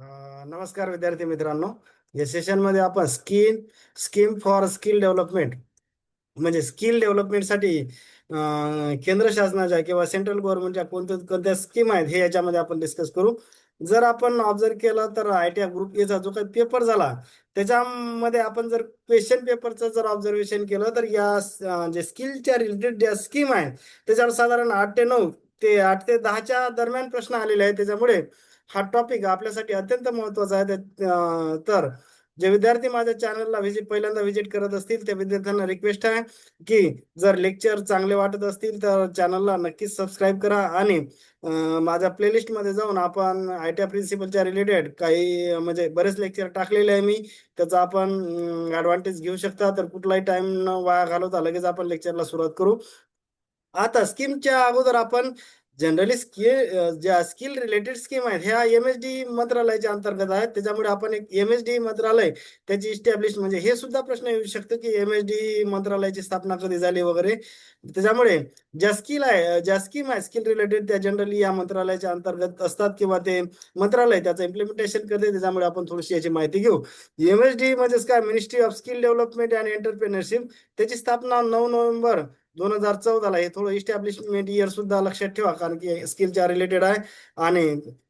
नमस्कार विद्यार्थी मित्रांनो. या सेशनमध्ये आपण स्कीम फॉर स्किल डेव्हलपमेंट म्हणजे स्किल डेव्हलपमेंटसाठी केंद्र शासनाच्या किंवा सेंट्रल गव्हर्नमेंटच्या कोणत्या कोणत्या स्कीम आहेत हे याच्यामध्ये आपण डिस्कस करू. जर आपण ऑब्झर्व केलं तर ITI ग्रुप एचा जो काही पेपर झाला त्याच्यामध्ये आपण जर क्वेश्चन पेपरचं जर ऑब्झर्वेशन केलं तर जे स्किलच्या रिलेटेड ज्या स्कीम आहेत त्याच्यावर साधारण 8 ते 10च्या दरम्यान प्रश्न आलेले आहेत. त्याच्यामुळे हा टॉपिक आपल्यासाठी अत्यंत महत्वाचा आहे. तर जे विद्यार्थी माझ्या चॅनलला पहिल्यांदा व्हिजिट करत असतील त्या विद्यार्थ्यांना रिक्वेस्ट आहे की जर लेक्चर चांगले वाटत असतील तर चॅनलला नक्कीच सबस्क्राईब करा आणि माझ्या प्लेलिस्टमध्ये जाऊन आपण ITI प्रिन्सिपलच्या रिलेटेड काही म्हणजे बरेच लेक्चर टाकलेले आहे मी. त्याचा आपण ॲडव्हान्टेज घेऊ शकता. तर कुठलाही टाइम न वाया घालवता लगेच आपण लेक्चरला सुरुवात करू. आता स्कीमच्या अगोदर आपण जनरली ज्या स्किल रिलेटेड स्कीम आहेत ह्या MSD मंत्रालयाच्या अंतर्गत आहेत. त्याच्यामुळे आपण एक MSD मंत्रालय त्याची इस्टॅब्लिश म्हणजे हे सुद्धा प्रश्न येऊ शकतो की MSD मंत्रालयाची स्थापना कधी झाली वगैरे. त्याच्यामुळे ज्या स्कीम आहे स्किल रिलेटेड त्या जनरली या मंत्रालयाच्या अंतर्गत असतात किंवा ते मंत्रालय त्याचं इम्प्लिमेंटेशन करते. त्याच्यामुळे आपण थोडीशी याची माहिती घेऊ. MSD म्हणजेच काय, ministry of skill development and entrepreneurship. त्याची स्थापना 9 नोव्हेंबर 2014 ला. हे थोडं इस्टॅब्लिशमेंट इयर सुद्धा लक्षात ठेवा कारण की स्किलच्या रिलेटेड आहे आणि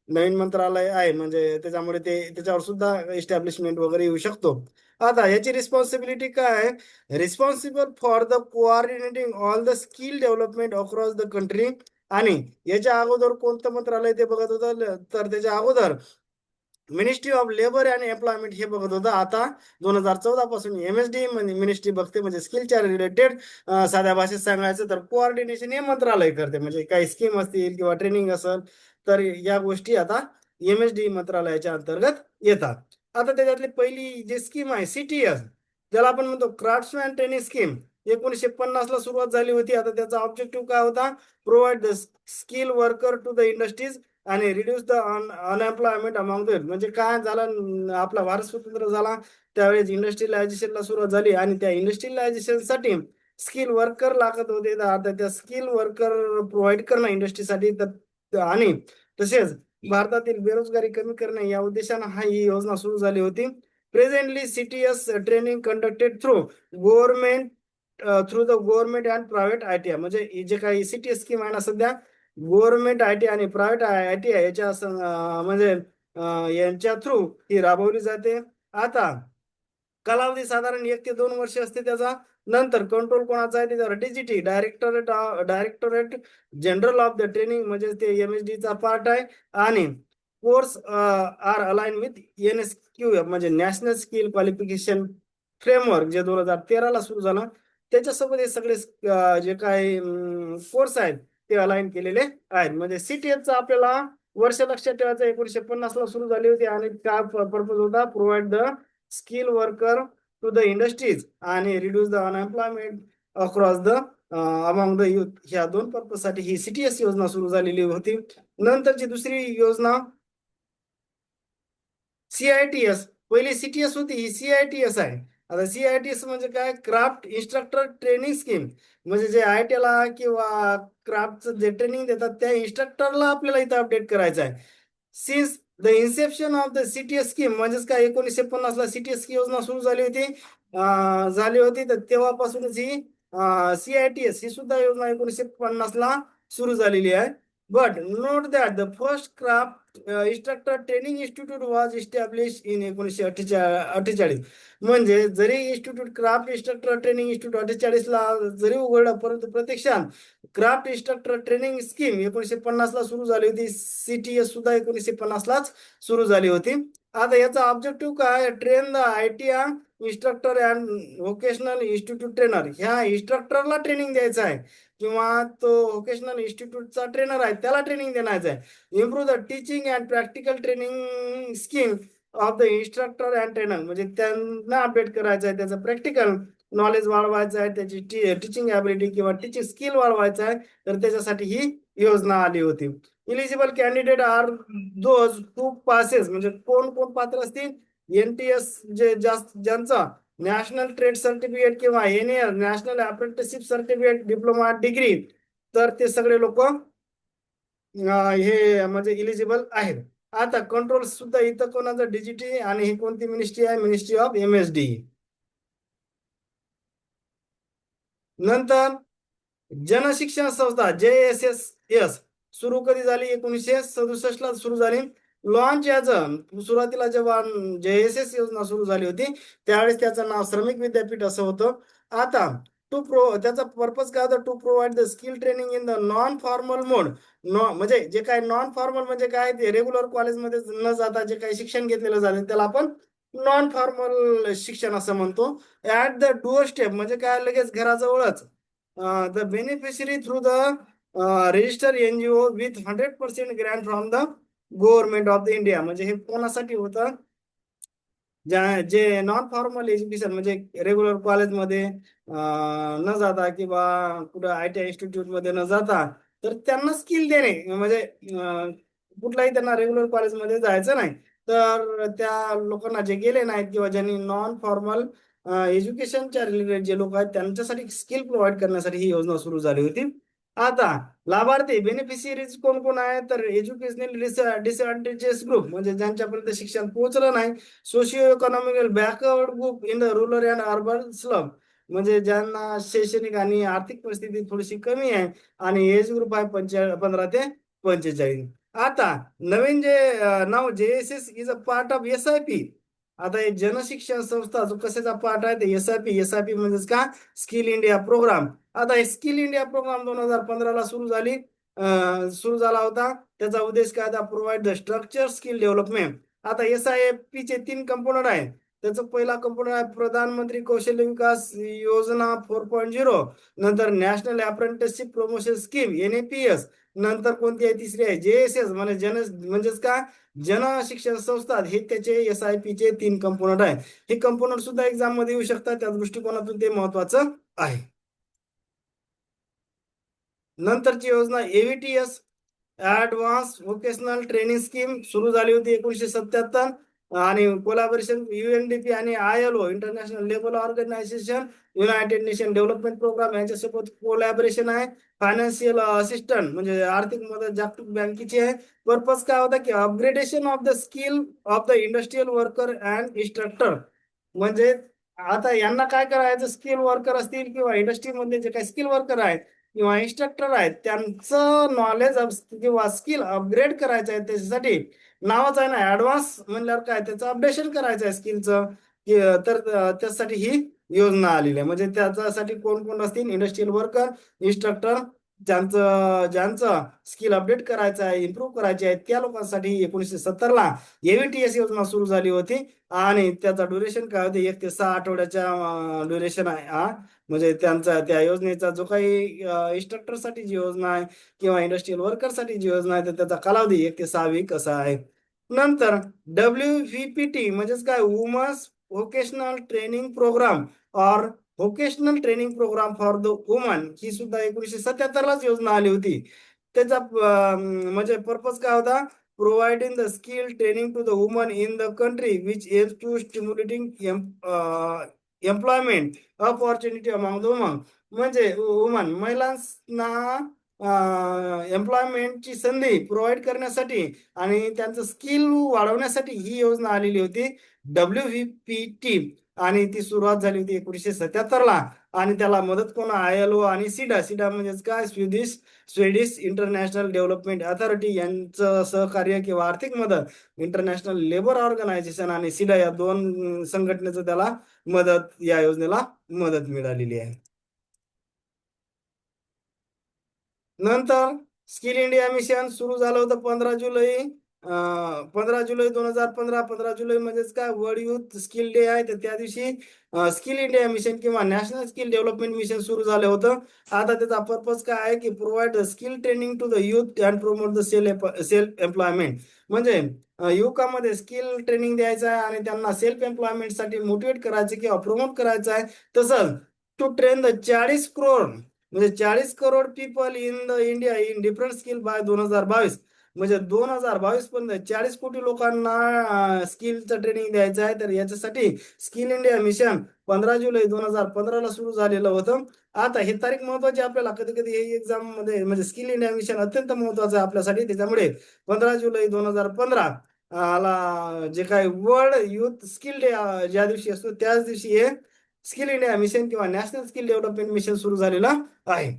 नवीन मंत्रालय आहे म्हणजे त्याच्यामुळे त्याच्यावर सुद्धा इस्टॅब्लिशमेंट वगैरे येऊ शकतो. आता याची रिस्पॉन्सिबिलिटी काय आहे? Responsible for the coordinating all the skill development across the country. आणि याच्या अगोदर कोणतं मंत्रालय ते बघत होतं तर त्याच्या अगोदर ministry of labour and employment हे बघत होतं. आता 2014 पासून MSD मिनिस्ट्री बघते म्हणजे स्किलच्या रिलेटेड. साध्या भाषेत सांगायचं तर कोऑर्डिनेशन हे मंत्रालय करते. म्हणजे काही स्कीम असतील किंवा ट्रेनिंग असेल तर या गोष्टी आता MSD मंत्रालयाच्या अंतर्गत येतात. आता त्याच्यातली पहिली जी स्कीम आहे CTS, ज्याला आपण म्हणतो क्राफ्ट्समॅन ट्रेनिंग स्कीम, 1950 ला सुरुवात झाली होती. आता त्याचा ऑब्जेक्टिव्ह काय होता? Provide the skill worker to the industries आणि reduce the unemployment among them. म्हणजे काय झालं, आपला भारत स्वतंत्र झाला त्यावेळेस इंडस्ट्रियलायझेशनला सुरुवात झाली आणि त्या इंडस्ट्रियलायझेशनसाठी स्किल वर्कर लागत होते. तर आता त्या स्किल वर्कर प्रोव्हाइड करणं इंडस्ट्रीसाठी आणि तसेच भारतातील बेरोजगारी कमी करणे या उद्देशानं ही योजना सुरू झाली होती. Presently CTS training conducted government through the government and private ITI. म्हणजे जे काही CTS स्कीम आहे ना सध्या गव्हर्नमेंट ITI आणि प्रायव्हेट ITI याच्या म्हणजे यांच्या थ्रू ही राबवली जाते. आता कालावधी साधारण 1 ते 2 वर्ष असते त्याचा. नंतर कंट्रोल कोणाचा आहे त्याच्यावर DGT, directorate general of the training, म्हणजे ते MSD चा पार्ट आहे. आणि course are align with NSQF म्हणजे नॅशनल स्किल क्वालिफिकेशन फ्रेमवर्क, जे 2013 ला सुरू झालं. त्याच्यासोबत हे सगळे जे काही कोर्स आहेत ते अलाइन केलेले आहेत. म्हणजे CTS चा आपल्याला वर्ष लक्षात ठेवायचं. 1950 ला सुरू झाली होती आणि काय पर्पज होता? Provide the skill worker to the industries आणि reduce the unemployment across the among the youth. ह्या दोन पर्पज साठी ही CTS योजना सुरू झालेली होती. नंतरची दुसरी योजना CITS. पहिली CTS होती, ही CITS आहे. आता CITS म्हणजे काय? Craft instructor training scheme. म्हणजे जे ITI ला किंवा क्राफ्टचं जे ट्रेनिंग देतात त्या इन्स्ट्रक्टरला आपल्याला इथं अपडेट करायचं आहे. Since the Inception of the CTS scheme म्हणजेच काय, 1950 ला CTS योजना सुरू झाली होती. तर तेव्हापासूनच ही CITS ही सुद्धा योजना 1950 ला सुरू झालेली आहे. But note that the first craft instructor training institute was establish in 1948. म्हणजे जरी institute craft instructor training institute 48 ला जरी उघडलं, परंतु प्रत्यक्षात क्राफ्ट इन्स्ट्रक्टर ट्रेनिंग स्कीम 1950 ला सुरू झाली होती. CTS सुद्धा 1950 लाच सुरू झाली होती. आता याचा ऑब्जेक्टिव्ह काय? Train the ITI instructor and vocational institute trainer. ह्या इन्स्ट्रक्टरला ट्रेनिंग द्यायचं आहे किंवा तो व्होकेशनल इन्स्टिट्यूटचा ट्रेनर आहे त्याला ट्रेनिंग देण्याचं आहे. Improve the teaching and practical training scheme of the instructor and trainer. म्हणजे त्यांना अपडेट करायचं आहे, त्याचं प्रॅक्टिकल नॉलेज वाढवायचं आहे, त्याची टीचिंग ॲबिलिटी किंवा टीचिंग स्किल वाढवायचं आहे. तर त्याच्यासाठी ही योजना आली होती. Eligible candidate are those who passes. म्हणजे कोण कोण पात्र असतील? NTS जे ज्यांचा नॅशनल ट्रेड सर्टिफिकेट किंवा NAL national apprenticeship certificate, diploma, degree, तर ते सगळे लोक हे म्हणजे इलिजिबल आहेत. आता कंट्रोल सुद्धा इथं कोणाचं डीजीटी, आणि ही कोणती मिनिस्ट्री आहे? Ministry of MSD. नंतर जनशिक्षण संस्था JSS सुरू कधी झाली? 1967 ला सुरू झाली. लॉन्च ॲज अ, सुरुवातीला जेव्हा JSS योजना सुरू झाली होती त्यावेळेस त्याचं नाव श्रमिक विद्यापीठ असं होतं. आता त्याचा पर्पज काय होता? To provide the skill training in the non formal mode. म्हणजे जे काही नॉन फॉर्मल म्हणजे काय, ते रेग्युलर कॉलेजमध्ये न जाता जे काही शिक्षण घेतलेलं झालं त्याला आपण नॉन फॉर्मल शिक्षण असं म्हणतो. ऍट द डोअर स्टेप म्हणजे काय, लगेच घराजवळच. The beneficiary through the register NGO with 100% grant from the government of the India. म्हणजे हे कोणासाठी होतं? जे नॉन फॉर्मल एज्युकेशन म्हणजे रेग्युलर कॉलेजमध्ये न जाता किंवा कुठं ITI इन्स्टिट्यूट मध्ये न जाता, तर त्यांना स्किल देणे. म्हणजे कुठलाही त्यांना रेग्युलर कॉलेजमध्ये जायचं नाही, तर त्या लोकांना जे गेले नाहीत किंवा ज्यांनी नॉन फॉर्मल एज्युकेशनच्या रिलेटेड जे लोक आहेत त्यांच्यासाठी स्किल प्रोव्हाइड करण्यासाठी ही योजना सुरू झाली होती. आता लाभार्थी बेनिफिशियरीज कोण कोण आहे? तर एज्युकेशनल डिसएडव्हान्टेजेस ग्रुप म्हणजे ज्यांच्यापर्यंत शिक्षण पोहोचलं नाही, socio economical backward group in the rural and urban slum म्हणजे ज्यांना शैक्षणिक आणि आर्थिक परिस्थिती थोडीशी कमी आहे, आणि एज ग्रुप आहे 15 ते 45. आता नवीन जे नाव JSS is a part of SIP. आता हे जनशिक्षण संस्था जो कशाचा पार्ट आहे? ते SIP म्हणजेच का, स्किल इंडिया प्रोग्राम. आता हे स्किल इंडिया प्रोग्राम 2015 ला सुरू झाला होता. त्याचा उद्देश काय होता? Provide the structure skill development. आता SIP चे 3 कंपोनंट आहेत. त्याचा पहिला कंपोनंट आहे प्रधानमंत्री कौशल्य विकास योजना 4.0. नंतर national apprenticeship promotion scheme NAPS. नंतर कोणती आहे? तिसरी आहे JSS म्हणजेच का, जन शिक्षण संस्था. हे त्याचे SIP चे 3 कंपोनंट आहे. हे कंपोनंट सुद्धा एक्झाम मध्ये येऊ शकतात, त्या दृष्टिकोनातून ते महत्वाचं आहे. नंतरची योजना AVTS advance vocational training scheme सुरू झाली होती 1977. आणि कोलॅबोरेशन UNDP आणि ILO international labour organisation, united nation development programme यांच्यासोबत कोलॅबोरेशन आहे. फायनान्शियल असिस्टंट म्हणजे आर्थिक मदत जागतिक बँकेची आहे. पर्पज काय होता? की upgradation of the skill of the industrial worker and instructor. म्हणजे आता यांना काय करायचं? स्किल वर्कर असतील किंवा इंडस्ट्रीमध्ये जे काही स्किल वर्कर आहेत किंवा इन्स्ट्रक्टर आहेत त्यांचं नॉलेज किंवा स्किल अपग्रेड करायचं आहे. त्याच्यासाठी नावच आहे ना ऍडव्हान्स म्हणल्यावर काय, त्याचं अपडेशन करायचं आहे स्किलचं. तर त्यासाठी ही योजना आलेली आहे. म्हणजे त्याच्यासाठी कोण कोण असतील? इंडस्ट्रियल वर्कर, इन्स्ट्रक्टर, ज्यांचं स्किल अपडेट करायचं आहे, इम्प्रूव्ह करायचे आहे, त्या लोकांसाठी 1970 ला AVTS योजना सुरू झाली होती. आणि त्याचा ड्युरेशन काय होते? 1 ते 6 आठवड्याच्या ड्युरेशन आहे हा. म्हणजे त्यांचा त्या योजनेचा जो काही इन्स्ट्रक्टर साठी जी योजना आहे किंवा इंडस्ट्रियल वर्कर साठी जी योजना आहे, तर त्याचा कालावधी 1 ते 6 वीक असा आहे. नंतर WVPT म्हणजेच काय, women's vocational training programme or vocational training programme for the woman, ही सुद्धा 1977 लाच योजना आली होती. त्याचा म्हणजे पर्पज काय होता? Providing the skill training to the woman in the country which aims to stimulating employment opportunity among the woman. म्हणजे वुमन महिलांना एम्प्लॉयमेंटची संधी प्रोव्हाइड करण्यासाठी आणि त्यांचं स्किल वाढवण्यासाठी ही योजना आलेली होती WVPT. आणि ती सुरुवात झाली होती 1977 ला. आणि त्याला मदत कोण? ILO आणि सिडा म्हणजेच काय, स्वीडिश इंटरनॅशनल डेव्हलपमेंट अथॉरिटी यांचं सहकार्य किंवा आर्थिक मदत, इंटरनॅशनल लेबर ऑर्गनायझेशन आणि सिडा या 2 संघटनेचं त्याला या योजनेला मदत मिळालेली आहे. नंतर स्किल इंडिया मिशन सुरू झालं होतं 15 जुलै 2015. 15 जुलै म्हणजेच काय, वर्ल्ड युथ स्किल डे आहे. तर त्या दिवशी स्किल इंडिया मिशन किंवा नॅशनल स्किल डेव्हलपमेंट मिशन सुरू झालं होतं. आता त्याचा पर्पज काय आहे? की provide skill training to the youth and promote the self employment. म्हणजे युवकामध्ये स्किल ट्रेनिंग द्यायचं आहे आणि त्यांना सेल्फ एम्प्लॉयमेंटसाठी मोटिवेट करायचं किंवा प्रमोट करायचं आहे. तसंच टू ट्रेन द 40 करोड म्हणजे 40 crore people in the India in different skill by 2022. म्हणजे 2022 पर्यंत 40 कोटी लोकांना स्किलचं ट्रेनिंग द्यायचं आहे. तर याच्यासाठी स्किल इंडिया मिशन 15 जुलै 2015 ला सुरू झालेलं होतं. आता ही तारीख महत्वाची आपल्याला, कधी कधी हे एक्झाम मध्ये म्हणजे स्किल इंडिया मिशन अत्यंत महत्वाचं आहे आपल्यासाठी. त्याच्यामुळे 15 जुलै 2015 ला जे काही वर्ल्ड युथ स्किल डे ज्या दिवशी असतो त्याच दिवशी हे स्किल इंडिया मिशन किंवा नॅशनल स्किल डेव्हलपमेंट मिशन सुरू झालेलं आहे.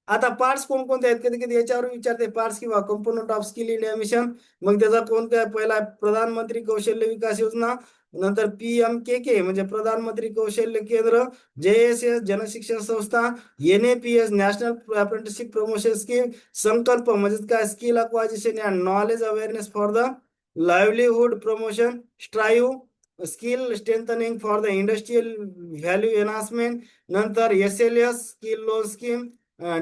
आता पार्ट्स कोणकोणते आहेत, कधी कधी याच्यावर विचारते, पार्ट्स किंवा component of skill India mission. मग त्याचा कोणत्या, पहिला प्रधानमंत्री कौशल्य विकास योजना, नंतर PMKK म्हणजे प्रधानमंत्री कौशल्य केंद्र, JSS Jan Shikshan Sanstha, NAPS national apprenticeship promotion scheme, Sankalp म्हणजे काय skill acquisition and knowledge awareness for the livelihood promotion, strive skill strengthening for the industrial value enhancement, नंतर SLS skill loan scheme,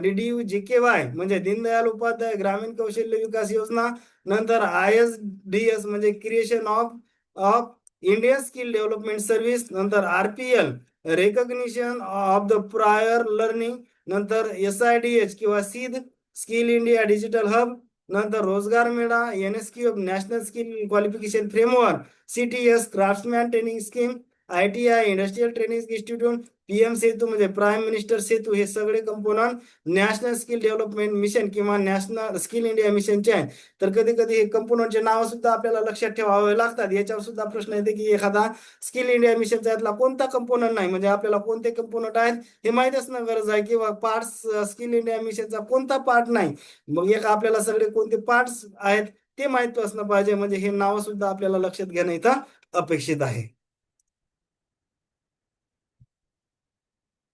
DDU-GKY म्हणजे दीनदयाल उपाध्याय ग्रामीण कौशल्य विकास योजना, नंतर ISDS म्हणजे creation of of Indian skill development service, नंतर RPL recognition of the prior learning, नंतर SIDH किंवा सीध स्किल इंडिया डिजिटल हब, नंतर रोजगार मेळा, NSQ national skill qualification framework, CTS क्राफ्ट्समॅन training scheme, ITI industrial training institute, PM सेतू म्हणजे prime minister सेतू, हे सगळे component national skill development mission किंवा नॅशनल स्किल इंडिया मिशनचे आहे. तर कधी कधी हे कंपोनंटचे नाव सुद्धा आपल्याला लक्षात ठेवावे लागतात. याच्यावर सुद्धा प्रश्न येते की एखादा स्किल इंडिया मिशनचा यातला कोणता कंपोनंट नाही, म्हणजे आपल्याला कोणते कंपोनंट आहेत हे माहित असणं गरज आहे, किंवा पार्ट्स स्किल इंडिया मिशनचा कोणता पार्ट नाही. मग एक आपल्याला सगळे कोणते पार्ट्स आहेत ते माहित असणं पाहिजे, म्हणजे हे नाव सुद्धा आपल्याला लक्षात घेणं इथं अपेक्षित आहे.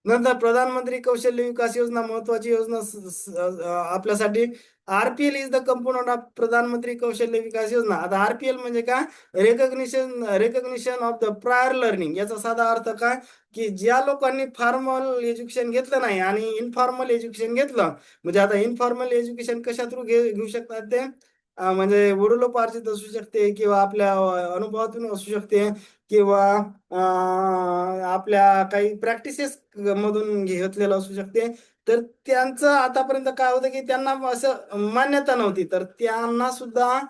नंतर प्रधानमंत्री कौशल्य विकास योजना महत्वाची योजना आपल्यासाठी. RPL is the component of प्रधानमंत्री कौशल्य विकास योजना. आता RPL म्हणजे काय, recognition of the prior learning. याचा साधा अर्थ काय, की ज्या लोकांनी फॉर्मल एज्युकेशन घेतलं नाही आणि इनफॉर्मल एज्युकेशन घेतलं, म्हणजे आता इनफॉर्मल एज्युकेशन कशा थ्रू घेऊ शकतात ते, म्हणजे वडिलोपार्जित असू शकते किंवा आपल्या अनुभवातून असू शकते, किंवा आपल्या काही प्रॅक्टिसेस मधून घेतलेलं असू शकते. तर त्यांचं आतापर्यंत काय होतं की त्यांना असं मान्यता नव्हती, तर त्यांना सुद्धा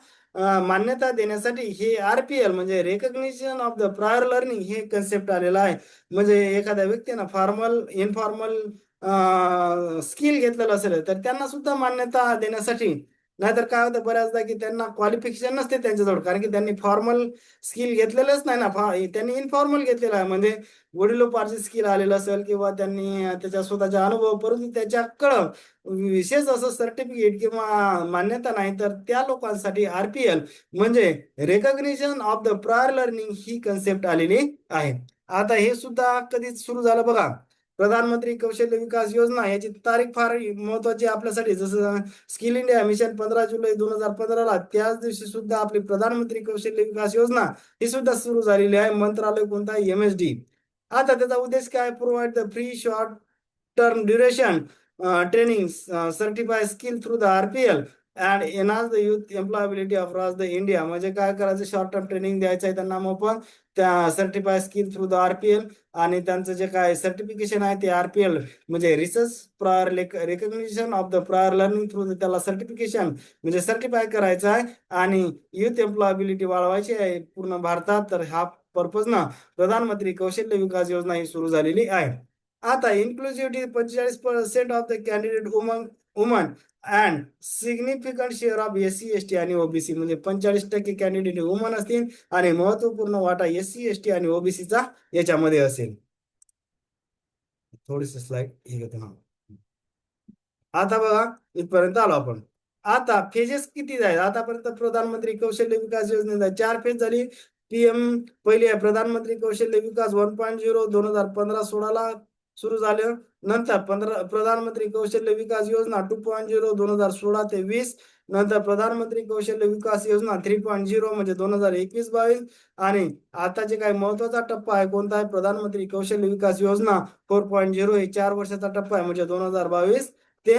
मान्यता देण्यासाठी हे RPL म्हणजे recognition of the prior learning हे कन्सेप्ट आलेला आहे. म्हणजे एखाद्या व्यक्तीनं फॉर्मल इनफॉर्मल स्किल घेतलेलं असेल तर त्यांना सुद्धा मान्यता देण्यासाठी. नाहीतर काय होतं बऱ्याचदा की त्यांना क्वालिफिकेशन नसते त्यांच्याजवळ, कारण की त्यांनी फॉर्मल स्किल घेतलेलंच नाही ना, त्यांनी इनफॉर्मल घेतलेलं आहे. म्हणजे वडिलोपार्जित स्किल आलेलं असेल किंवा त्यांनी त्याच्या स्वतःचा अनुभव, परंतु त्याच्याकडं विशेष असं सर्टिफिकेट किंवा मान्यता नाही, तर त्या लोकांसाठी RPL म्हणजे recognition of the prior learning he concept आलेली आहे. आता हे सुद्धा कधी सुरू झालं बघा, प्रधानमंत्री कौशल्य विकास योजना याची तारीख फार महत्वाची आपल्यासाठी. जसं स्किल इंडिया मिशन 15 जुलै 2015 ला, त्याच दिवशी सुद्धा आपली प्रधानमंत्री कौशल्य विकास योजना ही सुद्धा सुरू झालेली आहे. मंत्रालय कोणता, MSD. आता त्याचा उद्देश काय, provide the free short term duration training certify skill through the RPL and enhance the youth employability across the India. म्हणजे काय करायचं, शॉर्ट टर्म ट्रेनिंग द्यायचं आहे त्यांना मोफत, त्या certify skill through the RPL, आणि त्यांचं जे काय सर्टिफिकेशन आहे ते RPL म्हणजे research prior recognition of the prior learning through, त्याला सर्टिफिकेशन म्हणजे सर्टिफाय करायचं आहे आणि युथ एम्प्लॉयबिलिटी वाढवायची आहे पूर्ण भारतात. तर हा पर्पज ना प्रधानमंत्री कौशल्य विकास योजना ही सुरू झालेली आहे. आता inclusivity 45% of the candidate woman and significant share of SC ST आणि OBC. म्हणजे 45% कॅन्डिडेट वुमन असतील आणि महत्वपूर्ण वाटा SC ST आणि OBCचा याच्यामध्ये असेल. थोडीशी स्लाइड हे घेतो ना. आता बघा इथपर्यंत आलो आपण. आता फेजेस किती आहेत, आतापर्यंत प्रधानमंत्री कौशल्य विकास योजनेचा 4 फेज झाली. पहिले आहे प्रधानमंत्री कौशल्य विकास 1.0 2015-16 सुरू झालं. नंतर प्रधानमंत्री कौशल्य विकास योजना 2.0 2016 ते 20. नंतर प्रधानमंत्री कौशल्य विकास योजना 3.0 म्हणजे 2021-22. आणि आता जे काही महत्वाचा टप्पा आहे कोणता आहे, प्रधानमंत्री कौशल्य विकास योजना 4.0 हे 4 वर्षाचा टप्पा आहे, म्हणजे 2022 ते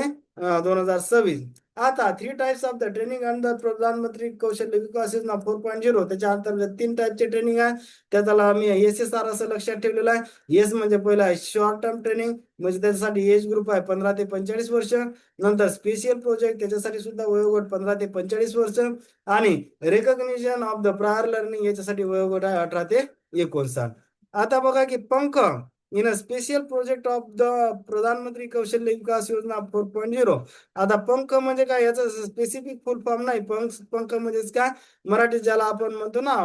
2026. आता 3 types of the training under प्रधानमंत्री कौशल्य विकास योजना 4.0, त्याच्या अंतर्गत 3 टाइपचे ट्रेनिंग आहे. त्याला मी SSR असं लक्षात ठेवलेलं आहे. एस म्हणजे पहिला आहे शॉर्ट टर्म ट्रेनिंग, म्हणजे त्याच्यासाठी एज ग्रुप आहे 15 ते 45 वर्ष. नंतर स्पेशल प्रोजेक्ट, त्याच्यासाठी सुद्धा वयोगट 15 ते 45 वर्ष. आणि recognition of the prior learning, याच्यासाठी वयोगट आहे 18 ते 59. आता बघा की पंख in a special project of the प्रधानमंत्री कौशल्य विकास योजना 4.0. आता पंख म्हणजे काय, याचं स्पेसिफिक फुल फॉर्म नाही. पंख म्हणजेच काय, मराठीत ज्याला आपण म्हणतो ना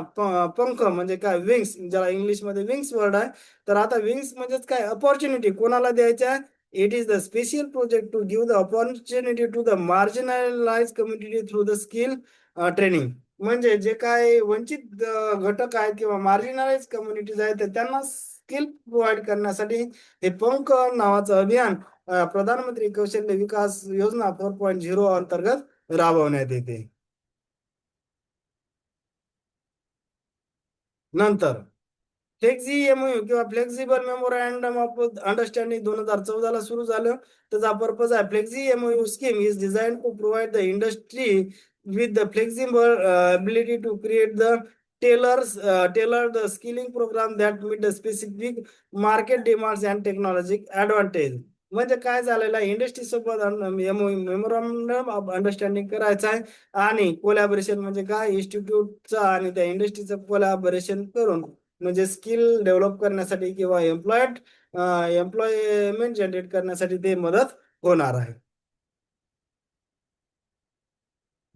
पंख म्हणजे काय, विंग्स, ज्याला इंग्लिश मध्ये विंग्स वर्ड आहे. तर आता विंग्स म्हणजेच काय, अपॉर्च्युनिटी कोणाला द्यायच्या. It is the special project to give the opportunity to the marginalise community through the skill training. म्हणजे जे काय वंचित घटक आहेत किंवा मार्जिनलाइज कम्युनिटीज आहेत, तर त्यांना स्किल प्रोव्हाइड करण्यासाठी हे पंख नावाचं अभियान प्रधानमंत्री कौशल्य विकास योजना 4.0 अंतर्गत राबवण्यात येते. नंतर फ्लेक्झी एमओयू किंवा फ्लेक्झिबल मेमोरँडम ऑफ अंडरस्टँडिंग 2014 सुरू झालं. त्याचा पर्पज आहे, flexi MoU scheme is design to provide the industry with the flexible ability to create the tailor the skilling programme that meet the specific market demands and technologic advantage. म्हणजे काय झालेलं आहे, industry सोबत memorandum of understanding करायचं आहे. आणि collaboration म्हणजे काय, इन्स्टिट्यूटचा आणि त्या इंडस्ट्रीचं कोलॅबोरेशन करून म्हणजे स्किल डेव्हलप करण्यासाठी किंवा एम्प्लॉयमेंट जनरेट करण्यासाठी ते मदत होणार आहे.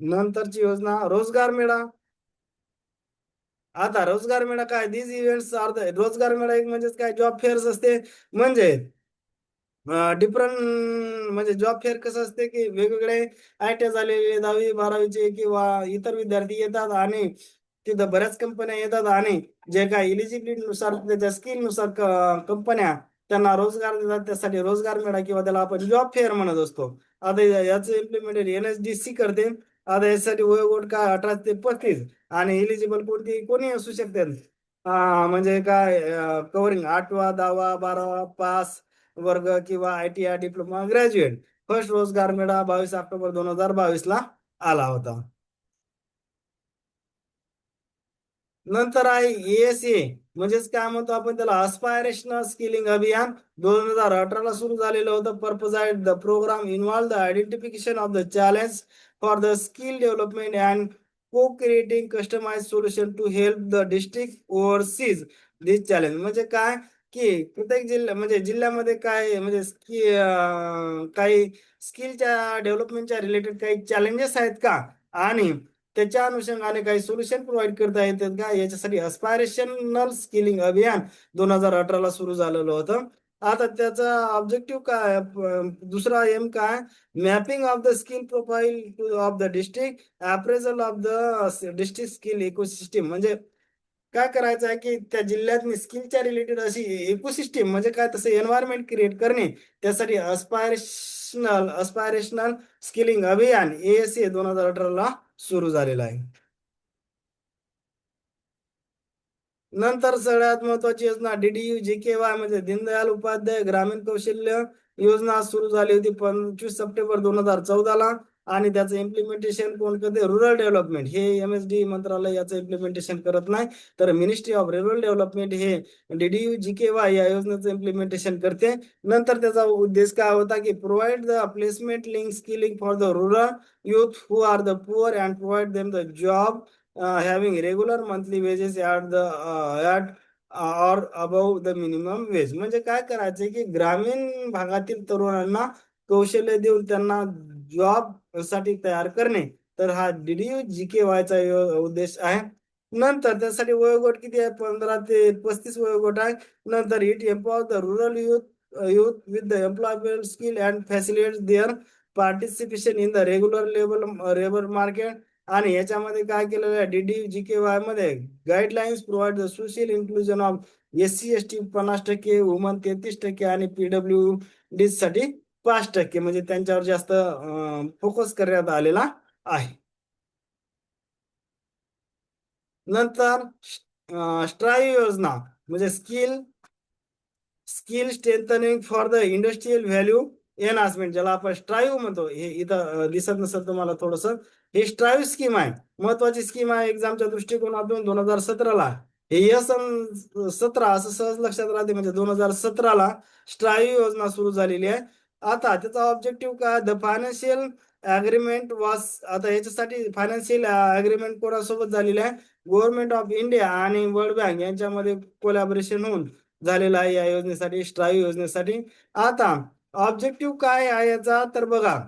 नंतरची योजना रोजगार मेळा. आता रोजगार मेळा काय, दिस इव्हेंट्स आर द रोजगार मेळा एक म्हणजे काय, जॉब फेअर्स असते. म्हणजे डिफरंट म्हणजे जॉब फेअर कसं असते की वेगवेगळे ITI झालेले 10वी 12वीचे किंवा इतर विद्यार्थी येतात आणि तिथं बऱ्याच कंपन्या येतात आणि जे काय इलिजिबिलिटी नुसार त्याच्या स्किल नुसार कंपन्या त्यांना रोजगार देतात. त्यासाठी रोजगार मेळा किंवा त्याला आपण जॉब फेअर म्हणत असतो. आता याचं इम्प्लिमेंटेड NSDC करते. आता यासाठी वयोगट काय 18 ते 35 आणि इलिजिबल कोणी असू शकते. म्हणजे काय, कव्हरिंग 8वा 10वा 12वा पास वर्ग किंवा ITI डिप्लोमा ग्रॅज्युएट. फर्स्ट रोजगार मेळा 22 ऑक्टोबर 2022 आला होता. नंतर आहे ESA, म्हणजेच काय म्हणतो आपण त्याला, अस्पायरेशनल स्किलिंग अभियान 2018 सुरू झालेलं होतं. पर्पज आहे, the programme involve the identification of the challenge for the skill development and co creating customize solution to help the district overseas this challenge. म्हणजे काय की प्रत्येक म्हणजे जिल्ह्यामध्ये काय म्हणजे काही स्किलच्या डेव्हलपमेंटच्या रिलेटेड काही चॅलेंजेस आहेत का, आणि त्याच्या अनुषंगाने काही सोल्युशन प्रोव्हाइड करता येतात का, याच्यासाठी अस्पायरेशनल स्किलिंग अभियान 2018 सुरू झालेलं होतं. आता त्याचा ऑब्जेक्टिव्ह काय, दुसरा एम काय, mapping of the skill profile of the district, appraisal of the district skill ecosystem. म्हणजे काय करायचं आहे की त्या जिल्ह्यात स्किलच्या रिलेटेड अशी इकोसिस्टीम म्हणजे काय, तसं एन्व्हायरमेंट क्रिएट करणे. त्यासाठी अस्पायरेशनल स्किलिंग अभियान ASA 2018 सुरू झालेला आहे. नंतर सगळ्यात महत्वाची योजना DDU-GKY म्हणजे दीनदयाल उपाध्याय ग्रामीण कौशल्य योजना सुरू झाली होती 25 सप्टेंबर 2014 आणि त्याचं इम्प्लिमेंटेशन कोण करते, रुरल डेव्हलपमेंट. हे MSD मंत्रालय याचं इम्प्लिमेंटेशन करत नाही, तर मिनिस्ट्री ऑफ रुरल डेव्हलपमेंट हे DDU-GKY या योजनेचं इम्प्लिमेंटेशन करते. नंतर त्याचा उद्देश काय होता की provide the placement link skilling for the rural youth who are the poor and provide them the job having regular monthly wages at or above the minimum wage. म्हणजे काय करायचं की ग्रामीण भागातील तरुणांना कौशल्य देऊन त्यांना जॉब साठी तयार करणे. तर हा DDU-GKY चा उद्देश आहे. नंतर त्यासाठी वयोगट किती आहे, 15 ते 35 वयोगट आहे. नंतर it empower the rural youth with the employable skill and facilitates their participation in the regular labour market. आणि याच्यामध्ये काय केलेलं आहे, DDU-GKY मध्ये guidelines provide the social inclusion of SC ST 50%, woman 33% आणि PWD साठी 5%, म्हणजे त्यांच्यावर जास्त फोकस करण्यात आलेला आहे. नंतर स्ट्राईव्ह योजना म्हणजे skill strengthening for the industrial value enhancement, ज्याला आपण स्ट्राईव्ह म्हणतो, हे इथं दिसत नसेल तुम्हाला थोडस, ही स्ट्राईव्ह स्कीम आहे, महत्वाची स्कीम आहे एक्झामच्या दृष्टिकोनातून 2017ला. हे S17 असं सहज लक्षात राहते, म्हणजे 2017ला स्ट्राईव्ह योजना सुरू झालेली आहे. आता त्याचा ऑब्जेक्टिव्ह काय, द फायनान्शियल अग्रीमेंट वास, आता याच्यासाठी फायनान्शियल अग्रीमेंट कोणासोबत झालेले आहे, गव्हर्नमेंट ऑफ इंडिया आणि वर्ल्ड बँक यांच्यामध्ये कोलॅबोरेशन होऊन झालेलं आहे या योजनेसाठी, स्ट्राईव्ह योजनेसाठी. आता ऑब्जेक्टिव्ह काय आहे याचा, तर बघा,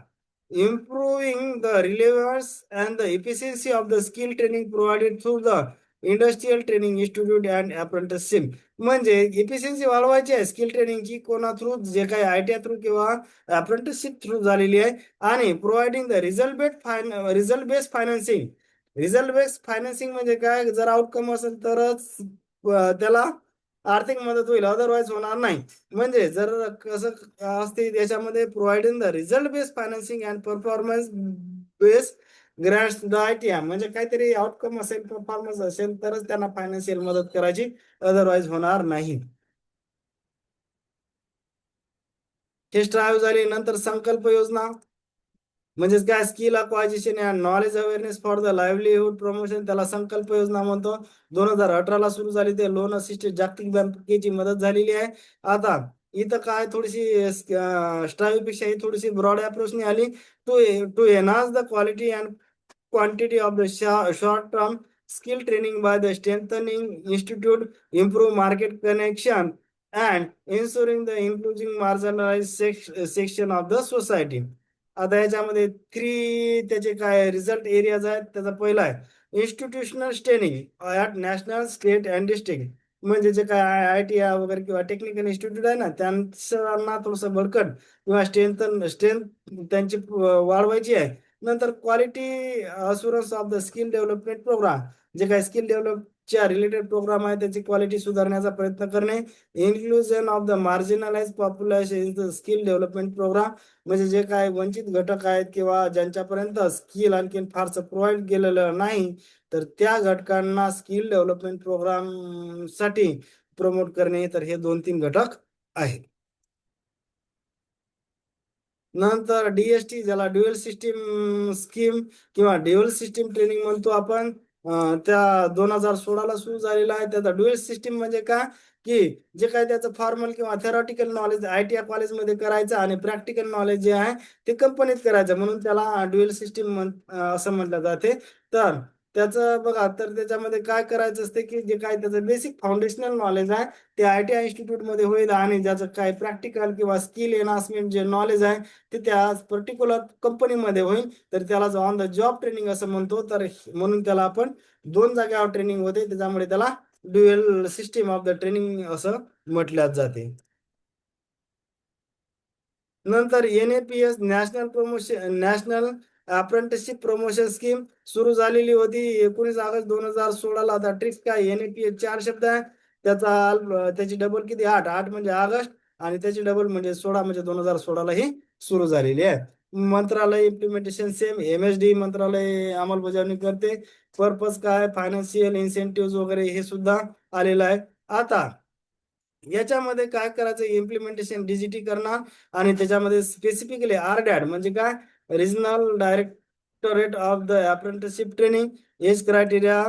improving the relevance and the efficiency of the skill training provided through the industrial training institute and apprenticeship. म्हणजे इफिशियन्सी वाढवायची आहे स्किल ट्रेनिंगची, कोणा थ्रू, जे काही ITI थ्रू किंवा अप्रेंटिसशिप थ्रू झालेली आहे. आणि providing the result based financing. Result based financing म्हणजे काय, जर आउटकम असेल तरच त्याला आर्थिक मदत होईल, अदरवाईज होणार नाही. म्हणजे जर कसं असते त्याच्यामध्ये, providing the result based financing and performance based grants the ITI, म्हणजे काहीतरी आउटकम असेल, परफॉर्मन्स असेल तरच त्यांना फायनान्शियल मदत करायची, अदरवाईज होणार नाही. हे स्ट्राईव्ह झाली. नंतर संकल्प योजना, म्हणजेच काय, skill acquisition and knowledge awareness for the livelihood promotion, त्याला संकल्प योजना म्हणतो. 2018ला सुरू झाली, ते लोन असिस्टेड जागतिक बँकेची मदत झालेली आहे. आता इथं काय, थोडीशी स्ट्राईव्ह पेक्षा ही थोडीशी ब्रॉड अप्रोचने आली. To to enhance the quality and quantity of the short-term skill training by the strengthening institute, improve market connection, and ensuring the including marginalized section of the society. आता याच्यामध्ये त्याचे काय रिझल्ट एरियाज आहेत. त्याचा पहिला आहे institutional training at national, state and district. म्हणजे जे काय ITI वगैरे किंवा टेक्निकल इन्स्टिट्यूट आहे ना, त्यांना थोडंसं बळकट किंवा स्ट्रेंथ त्यांची वाढवायची आहे. नंतर quality assurance of the skill development programme, जे काही स्किल डेव्हलपच्या रिलेटेड प्रोग्राम आहे त्याची क्वालिटी सुधारण्याचा प्रयत्न करणे. Inclusion of the marginalise population skill development programme, म्हणजे जे काय वंचित घटक आहेत किंवा ज्यांच्यापर्यंत स्किल आणखी फारसं प्रोव्हाइड केलेलं नाही, तर त्या घटकांना स्किल डेव्हलपमेंट प्रोग्राम साठी प्रमोट करणे. तर हे 2-3 घटक आहेत. नंतर DST, ज्याला ड्युअल सिस्टीम स्कीम किंवा ड्युअल सिस्टीम ट्रेनिंग म्हणतो आपण, त्या 2016ला सुरू झालेला आहे. त्याचा ड्युअल सिस्टीम म्हणजे काय, की जे काही त्याचं फॉर्मल किंवा थेरॉटिकल नॉलेज ITI कॉलेजमध्ये करायचं आणि प्रॅक्टिकल नॉलेज जे आहे ते कंपनीत करायचं, म्हणून त्याला ड्युअल सिस्टीम असं म्हटलं जाते. तर त्याचं बघा, तर त्याच्यामध्ये काय करायचं असते, की जे काय त्याचं बेसिक फाउंडेशनल नॉलेज आहे ते ITI इन्स्टिट्यूटमध्ये होईल, आणि ज्याचं काय प्रॅक्टिकल किंवा स्किल एनहान्समेंट जे नॉलेज आहे ते त्या पर्टिक्युलर कंपनीमध्ये होईल. तर त्याला ऑन द जॉब ट्रेनिंग असं म्हणतो. तर म्हणून त्याला आपण 2 जागेवर ट्रेनिंग होते, त्याच्यामुळे त्याला dual system of the training असं म्हटल्यात जाते. नंतर NAPS, national apprenticeship promotion scheme सुरू झालेली होती 19 ऑगस्ट 2016ला. आता ट्रिक्स काय, NAPS 4 शब्द आहे, त्याची डबल किती, 8 म्हणजे ऑगस्ट, आणि त्याची डबल म्हणजे 16, म्हणजे 2016ला ही सुरू झालेली आहे. मंत्रालय इम्प्लिमेंटेशन सेम, MSD मंत्रालय अंमलबजावणी करते. पर्पज काय, फायनान्शियल इन्सेंटिव्ह वगैरे हे सुद्धा आलेलं आहे. आता याच्यामध्ये काय करायचं, इम्प्लिमेंटेशन DGT करणार, आणि त्याच्यामध्ये स्पेसिफिकली RDAD म्हणजे काय, regional directorate of the apprenticeship training, age criteria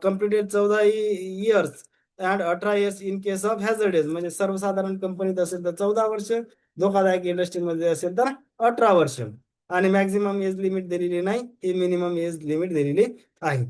completed 14 years and 18 years in case of hazard, म्हणजे सर्वसाधारण कंपनीत असेल तर 14 वर्ष, धोकादायक इंडस्ट्रीमध्ये असेल तर 18 वर्ष, आणि मॅक्झिमम एज लिमिट दिलेली नाही, ही मिनिमम एज लिमिट दिलेली आहे.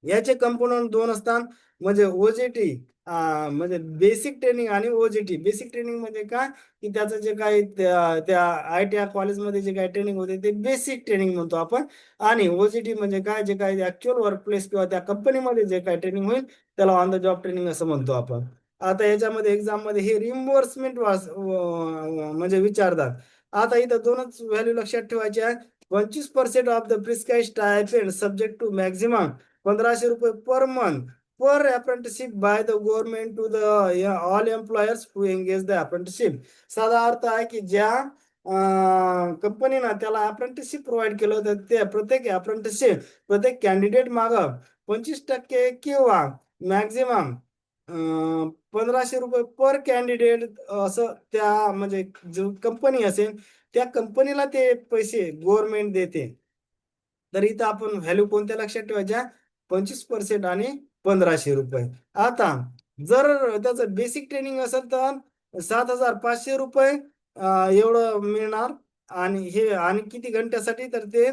याचे कंपोनंट 2 असतात, म्हणजे OJT, म्हणजे बेसिक ट्रेनिंग, आणि OJT. बेसिक ट्रेनिंग म्हणजे काय, की त्याचं जे काही त्या ITI कॉलेजमध्ये जे काही ट्रेनिंग होते ते बेसिक ट्रेनिंग म्हणतो आपण. आणि OJT म्हणजे काय, जे काही ऍक्च्युअल वर्क प्लेस किंवा त्या कंपनीमध्ये जे काही ट्रेनिंग होईल त्याला ऑन द जॉब ट्रेनिंग असं म्हणतो आपण. आता याच्यामध्ये एक्झाम मध्ये हे रिम्बर्समेंट म्हणजे विचारतात. आता इथं 2च व्हॅल्यू लक्षात ठेवायचे आहे. 25% of the prescribe stipend subject to maximum 1500 रुपये per month per apprenticeship by the government to the all employers who engage the apprenticeship. साधा अर्थ आहे की ज्या कंपनीनं त्याला अप्रेंटिसशिप प्रोव्हाइड केलं, तर ते प्रत्येक कॅन्डिडेट माग 25% किंवा मॅक्झिमम 1500 रुपये पर कॅन्डिडेट असं त्या म्हणजे जो कंपनी असेल त्या कंपनीला ते पैसे गव्हर्नमेंट देते. तर इथं आपण व्हॅल्यू कोणत्या लक्षात ठेवायच्या? 25% आणि 1500 रुपये. आता जर त्याचं बेसिक ट्रेनिंग असेल तर 7500 रुपये एवढं मिळणार. आणि हे आणि किती घंट्यासाठी? तर ते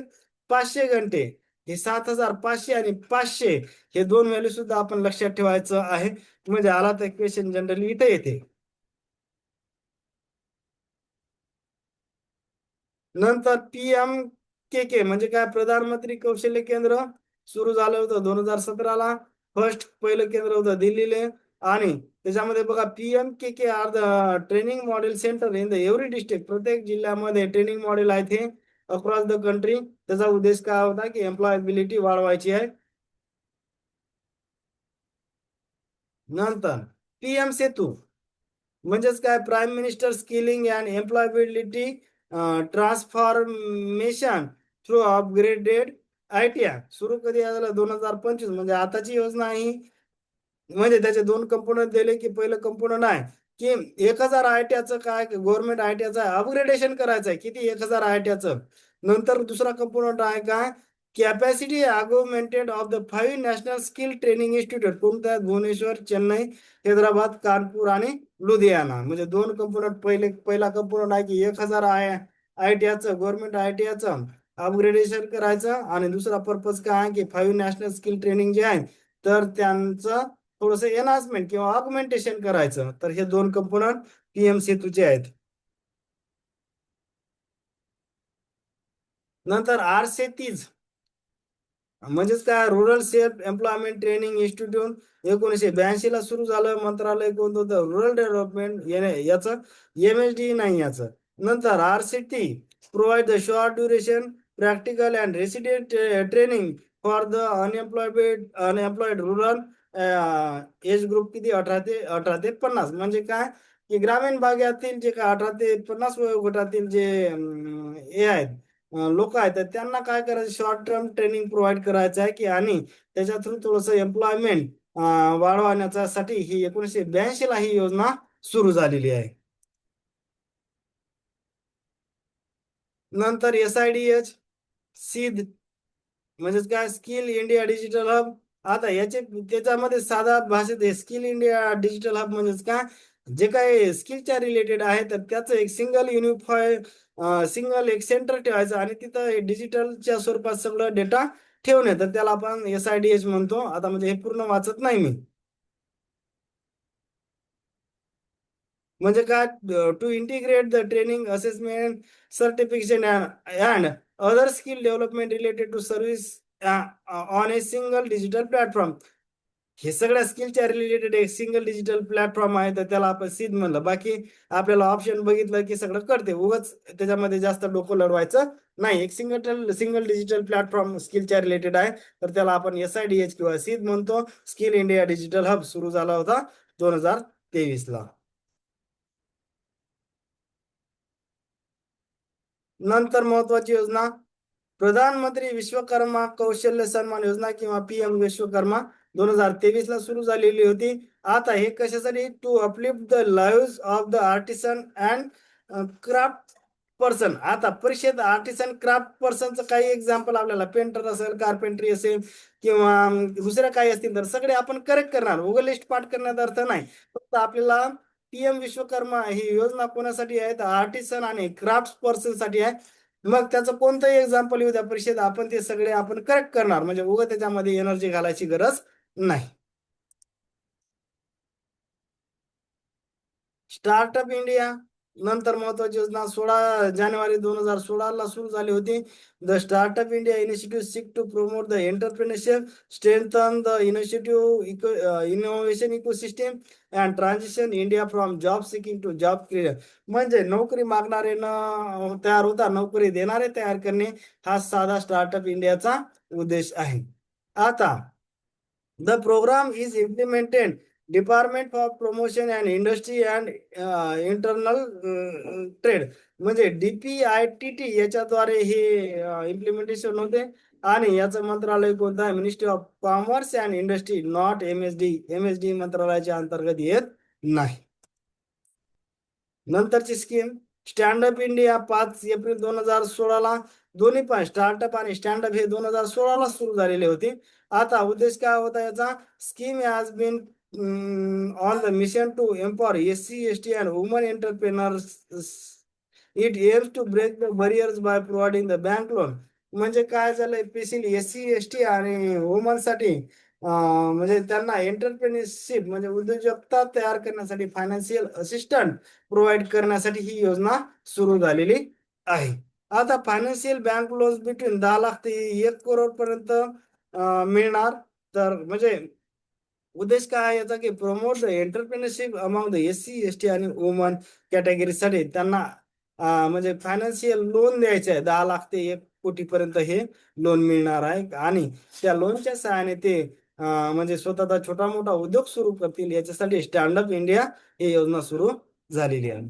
500 घंटे. हे 7500 आणि 500 हे दोन व्हॅल्यू सुद्धा आपण लक्षात ठेवायचं आहे. म्हणजे आला तर क्वेश्चन जनरली इथे येते. नंतर PMKK म्हणजे काय? प्रधानमंत्री कौशल्य केंद्र सुरू झालं होतं 2017ला. पहिलं केंद्र होतं दिल्लीला. आणि त्याच्यामध्ये बघा PMKK are the training model centre in the every district. प्रत्येक जिल्ह्यामध्ये ट्रेनिंग मॉडेल आहे ते अक्रॉस द कंट्री. त्याचा उद्देश काय होता की एम्प्लॉयबिलिटी वाढवायची आहे. नंतर PM सेतू म्हणजेच काय? Prime minister skilling and employability transformation through upgraded ITI सुरू कधी झालं? 2025 म्हणजे आताची योजना आहे ही. म्हणजे त्याचे दोन कंपोनंट दिले की पहिलं कंपोनंट आहे की 1000 ITIचं काय? गव्हर्नमेंट ITIचं अपग्रेडेशन करायचं आहे. किती? 1000 ITIचं. नंतर दुसरा कंपोनंट आहे काय? Capacity augmented of the 5 national skill training institute. कोणत्या? भुवनेश्वर, चेन्नई, हैदराबाद, कानपूर आणि लुधियाना. म्हणजे दोन कंपोनंट. पहिला कंपोनंट आहे की 1000 ITIचं गव्हर्नमेंट ITIचं अपग्रेडेशन करायचं. आणि दुसरा पर्पज काय आहे की 5 नॅशनल स्किल ट्रेनिंग जे आहे तर त्यांचं थोडंसं एनहान्समेंट किंवा ऑगमेंटेशन करायचं. तर हे दोन कंपोनंट PM सेतूचे आहेत. नंतर RSETIZ म्हणजेच काय? Rural self employment training institute. 1982 ला सुरू झालं. मंत्रालय कोणतं होतं? Rural development. याचं MSD नाही याचं. नंतर RCT provide the short duration practical and resident training for the unemployed rural age group. किती? 18 ते 50. म्हणजे काय की ग्रामीण भागातील जे काय 18 ते 50 वयोगटातील जे हे आहेत लोक आहेत तर त्यांना काय करायचं? शॉर्ट टर्म ट्रेनिंग प्रोव्हाइड करायचं आहे की आणि त्याच्या थ्रू थोडंसं एम्प्लॉयमेंट वाढवण्यासाठी ही 1982 ला ही योजना सुरू झालेली आहे. नंतर SIDH सीध म्हणजेच काय? Skill India digital hub. आता त्याच्यामध्ये साधा भाषेत स्किल इंडिया डिजिटल हब म्हणजेच काय? जे काही स्किलच्या रिलेटेड आहे तर त्याचं एक सिंगल एक सेंटर ठेवायचं आणि तिथं डिजिटलच्या स्वरूपात सगळं डेटा ठेवून येतं. त्याला आपण SIDH म्हणतो. आता म्हणजे हे पूर्ण वाचत नाही मी. म्हणजे काय? To integrate the training assessment certification and other skill development related to service on a single digital platform. हे सगळ्या स्किलच्या रिलेटेड एक सिंगल डिजिटल प्लॅटफॉर्म आहे तर त्याला आपण सीध म्हणलं. बाकी आपल्याला ऑप्शन बघितलं की सगळं कळते. उगाच त्याच्यामध्ये जास्त डोकं लढवायचं नाही. एक सिंगल डिजिटल प्लॅटफॉर्म स्किलच्या रिलेटेड आहे तर त्याला आपण SIDH किंवा सीध म्हणतो. स्किल इंडिया डिजिटल हब सुरू झाला होता 2023 ला. नंतर महत्वाची योजना प्रधानमंत्री विश्वकर्मा कौशल्य सन्मान योजना किंवा PM विश्वकर्मा 2023 ला सुरू झालेली होती. आता हे कशासाठी? To uplift the live of the artisan and craft person. आता परीक्षेत आर्टिसन क्राफ्ट पर्सनचं काही एक्झाम्पल आपल्याला पेंटर असेल, कार्पेंट्री असेल किंवा दुसऱ्या काही असतील तर सगळे आपण करेक्ट करणार. उगा लिस्ट पाठ करण्यात अर्थ नाही. फक्त आपल्याला PM विश्वकर्मा ही योजना कोणासाठी आहे? तर आर्टिसन आणि क्राफ्ट पर्सन साठी आहे. मग त्याचं कोणतंही एक्झाम्पल येऊ द्या परीक्षेत आपण ते सगळे आपण करेक्ट करणार. म्हणजे उगा त्याच्यामध्ये एनर्जी घालायची गरज नाही. स्टार्टअप इंडिया नंतर महत्वाची योजना 16 जानेवारी 2016 ला सुरू झाली होती. The startup India initiative seek to promote the entrepreneurship strengthen the innovation ecosystem and transition India from job seeking to job creator. म्हणजे नोकरी मागणारे न तयार होता नोकरी देणारे तयार करणे हा साधा स्टार्टअप इंडियाचा उद्देश आहे. आता the programme is implemented department for promotion and industry and internal trade म्हणजे DPITT याच्याद्वारे हे इम्प्लिमेंटेशन होते. आणि याचं मंत्रालय कोणतं आहे? Ministry of commerce and industry, not MSD. MSD मंत्रालयाच्या अंतर्गत येत नाही. नंतरची स्कीम स्टँडअप इंडिया 5 एप्रिल 2016ला. दोन्ही पण स्टार्टअप आणि स्टँडअप हे 2016ला सुरू झालेले होते. आता उद्देश काय होता याचा? Scheme has been on the mission to empower SC, ST and women entrepreneurs. It aims to break the barriers by providing the bank loan. म्हणजे काय झालंय, स्पेशली SC, ST आणि वुमन साठी म्हणजे त्यांना एंटरप्रेन्योरशिप म्हणजे उद्योजकता तयार करण्यासाठी फायनान्शियल असिस्टंट प्रोव्हाइड करण्यासाठी ही योजना सुरू झालेली आहे. आता financial bank loans between 10 lakh ते 1 करोड पर्यंत मिळणार. तर म्हणजे उद्देश काय आहे याचा? की promote the entrepreneurship among the SC, ST आणि वुमन कॅटेगरीसाठी त्यांना म्हणजे फायनान्शियल लोन द्यायचे आहे. 10 लाख ते 1 कोटी पर्यंत हे लोन मिळणार आहे. आणि त्या लोनच्या सहाय्याने ते म्हणजे स्वतःचा छोटा मोठा उद्योग सुरू करतील. याच्यासाठी स्टँडअप इंडिया ही योजना सुरू झालेली आहे.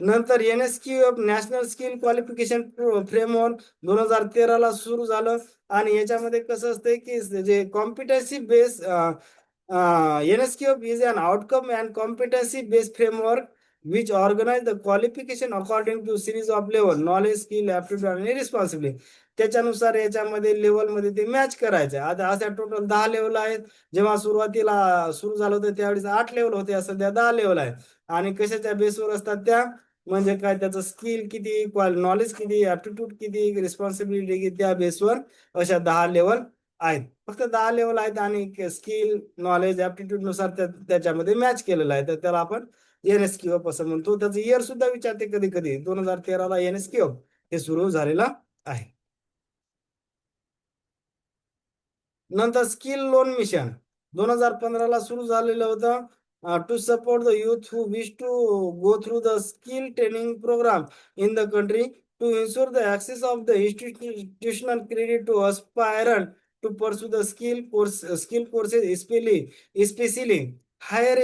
नंतर NSQ national skill qualification framework 2013ला सुरू झालं. आणि याच्यामध्ये कसं असतंय की जे competency base NSQ is an outcome and competency based framework which organize the qualification according to series of level, knowledge, skill, aptitude आणि responsibility. त्याच्यानुसार याच्यामध्ये लेवलमध्ये ते मॅच करायचे. आता अशा टोटल 10 लेवल आहेत. जेव्हा सुरुवातीला सुरू झालं होतं त्यावेळेस 8 लेवल होते, सध्या 10 लेवल आहे. आणि कशाच्या बेसवर असतात त्या? म्हणजे काय, त्याचं स्किल किती, नॉलेज किती, ऍप्टिट्यूड किती, रिस्पॉन्सिबिलिटी किती, त्या बेसवर अशा 10 लेवल आहेत. फक्त 10 लेवल आहेत आणि स्किल, नॉलेज, ऍप्टिट्यूड नुसार त्याच्यामध्ये मॅच केलेलं आहे. तर त्याला आपण NSQ असं म्हणतो. त्याचं इयर सुद्धा विचारते कधी कधी. 2013ला NSQ हे सुरू झालेलं आहे. नंतर स्किल लोन मिशन 2015ला सुरू झालेलं होतं. To support the youth who wish to go through the skill training program in the country, to ensure the access of the institutional credit to aspirant to pursue the skill courses, especially higher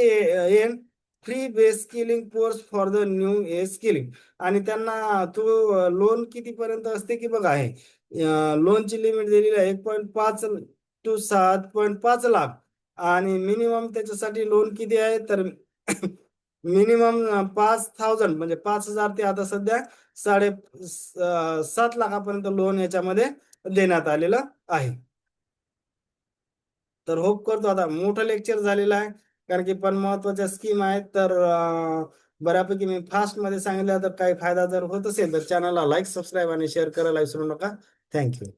end free base skilling course for the new age skilling. आणि त्यांना तो loan किती पर्यंत असते की बघा, आहे लोनची लिमिट दिलेली आहे 1.5 टू 7.5 लाख. आणि मिनिमम त्याच्यासाठी लोन किती आहे तर मिनिमम 5,000 म्हणजे 5,000 ते आता सध्या 7.5 लाखापर्यंत लोन याच्यामध्ये देण्यात आलेलं आहे. तर होप करतो, आता मोठं लेक्चर झालेलं आहे कारण की पण महत्वाच्या स्कीम आहेत. तर बऱ्यापैकी मी फास्ट मध्ये सांगितलं. तर काही फायदा जर होत असेल तर चॅनलला लाईक, सबस्क्राईब आणि शेअर करायला विसरू नका. थँक्यू.